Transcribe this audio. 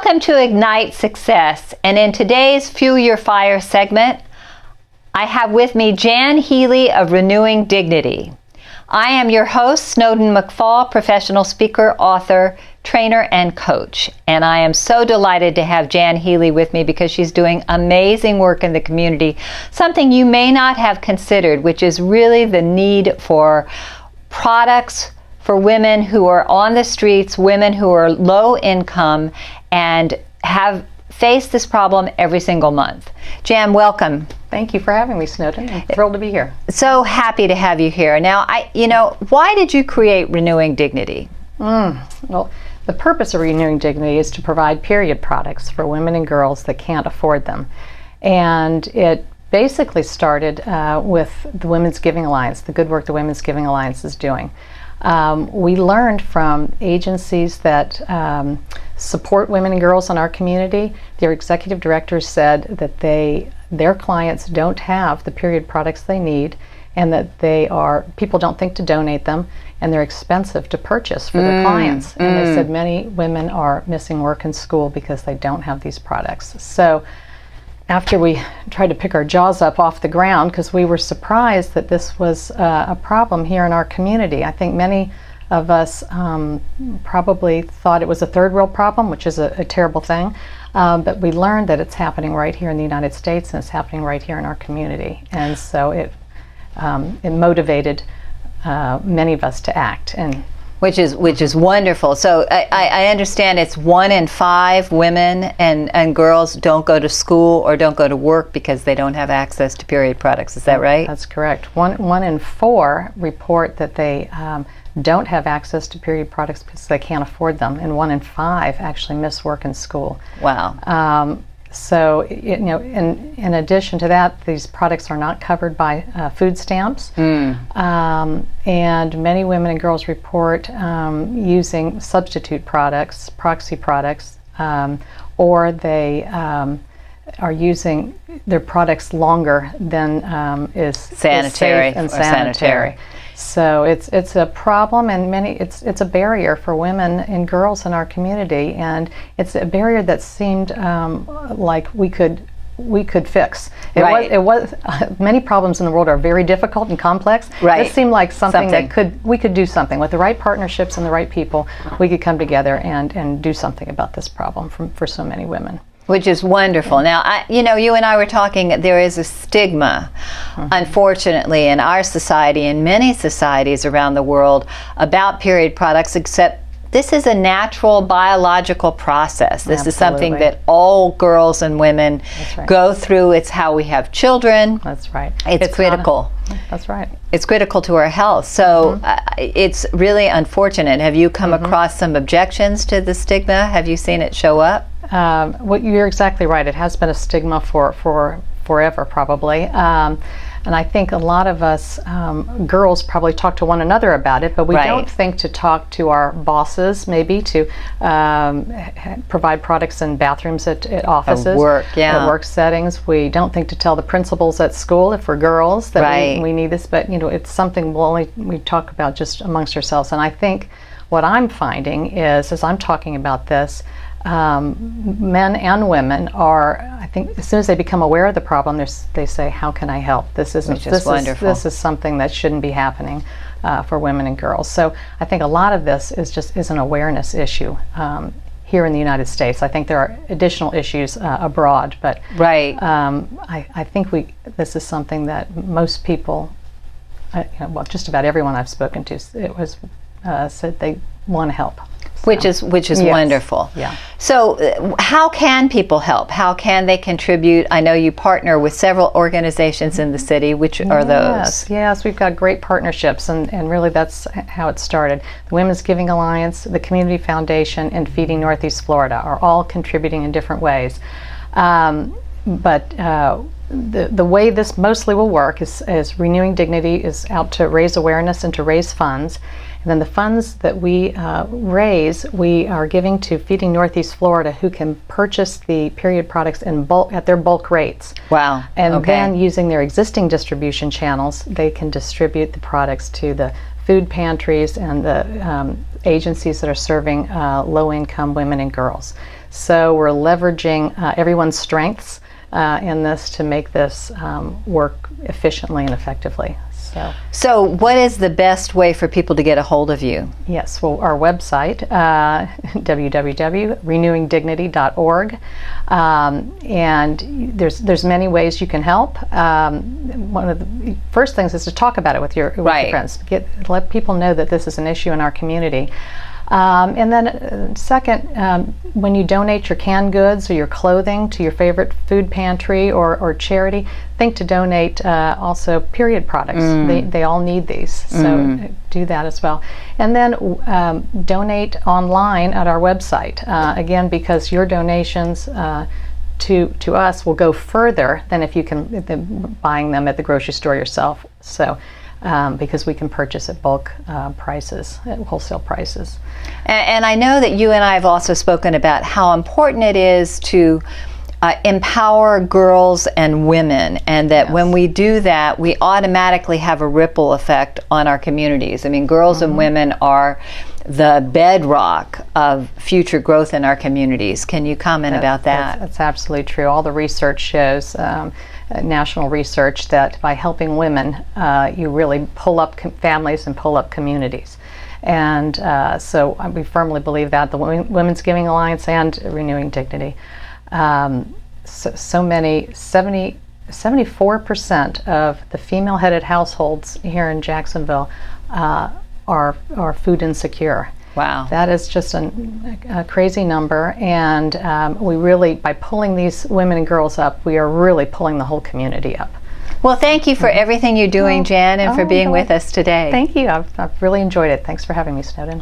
Welcome to Ignite Success, and in today's Fuel Your Fire segment, I have with me Jan Healy of Renewing Dignity. I am your host, Snowden McFall, professional speaker, author, trainer, and coach. And I am so delighted to have Jan Healy with me because she's doing amazing work in the community, something you may not have considered, which is really the need for products for women who are on the streets, women who are low income and have faced this problem every single month. Jan, welcome. Thank you for having me, Snowden. I'm thrilled to be here. So happy to have you here. Now, why did you create Renewing Dignity? Well, the purpose of Renewing Dignity is to provide period products for women and girls that can't afford them. And it basically started with the Women's Giving Alliance, the good work the Women's Giving Alliance is doing. We learned from agencies that support women and girls in our community. Their executive directors said that their clients don't have the period products they need, and that people don't think to donate them, and they're expensive to purchase for their clients. And they said many women are missing work and school because they don't have these products. So after we tried to pick our jaws up off the ground, because we were surprised that this was a problem here in our community. I think many of us probably thought it was a third world problem, which is a terrible thing. But we learned that it's happening right here in the United States, and it's happening right here in our community. And so it motivated many of us to act. And Which is wonderful. So I understand it's 1 in 5 women and girls don't go to school or don't go to work because they don't have access to period products. Is that right? That's correct. One in 4 report that they don't have access to period products because they can't afford them, and 1 in 5 actually miss work and school. Wow. So, in addition to that, these products are not covered by food stamps. And many women and girls report using substitute products, proxy products, or they are using their products longer than is sanitary safe and sanitary. So it's a problem, and it's a barrier for women and girls in our community, and it's a barrier that seemed like we could fix. It was many problems in the world are very difficult and complex. Right. It seemed like something that we could do something with the right partnerships and the right people. We could come together and do something about this problem for so many women. Which is wonderful. Now, you and I were talking, there is a stigma, unfortunately, in our society and many societies around the world about period products, except this is a natural biological process. This is something that all girls and women go through. It's how we have children. That's right. It's critical. That's right. It's critical to our health. So it's really unfortunate. Have you come across some objections to the stigma? Have you seen it show up? You're exactly right. It has been a stigma for forever, probably. And I think a lot of us girls probably talk to one another about it, but we don't think to talk to our bosses, maybe to provide products in bathrooms at offices, at work settings. We don't think to tell the principals at school, if we're girls, that we need this. But it's something we talk about just amongst ourselves. And I think what I'm finding is, as I'm talking about this, men and women are, I think, as soon as they become aware of the problem, they say, "How can I help? This is something that shouldn't be happening for women and girls." So I think a lot of this is an awareness issue here in the United States. I think there are additional issues abroad, but I think this is something that most people, just about everyone I've spoken to, said they want to help. Which is wonderful. Yeah. So how can people help? How can they contribute? I know you partner with several organizations in the city. Which are those? Yes, we've got great partnerships, and really that's how it started. The Women's Giving Alliance, the Community Foundation, and Feeding Northeast Florida are all contributing in different ways. But the way this mostly will work is Renewing Dignity is out to raise awareness and to raise funds. And then the funds that we raise, we are giving to Feeding Northeast Florida, who can purchase the period products in bulk at their bulk rates. Wow. And then using their existing distribution channels, they can distribute the products to the food pantries and the agencies that are serving low-income women and girls. So we're leveraging everyone's strengths in this to make this work efficiently and effectively. So what is the best way for people to get a hold of you? Yes, well, our website, www.renewingdignity.org, and there's many ways you can help. One of the first things is to talk about it with your friends. Let people know that this is an issue in our community. And then second, when you donate your canned goods or your clothing to your favorite food pantry or charity, think to donate also period products. They all need these, so do that as well. And then donate online at our website, again, because your donations to us will go further than if you can buying them at the grocery store yourself. So. Because we can purchase at bulk prices, at wholesale prices. And I know that you and I have also spoken about how important it is to empower girls and women, and that when we do that, we automatically have a ripple effect on our communities. I mean, girls and women are the bedrock of future growth in our communities. Can you comment about that? That's absolutely true. All the research shows, national research, that by helping women, you really pull up families and pull up communities. And so we firmly believe that, the Women's Giving Alliance and Renewing Dignity. 74% of the female-headed households here in Jacksonville are food insecure. Wow. That is just a crazy number, and we really, by pulling these women and girls up, we are really pulling the whole community up. Well, thank you for everything you're doing, Jan, and for being with us today. Thank you. I've really enjoyed it. Thanks for having me, Snowden.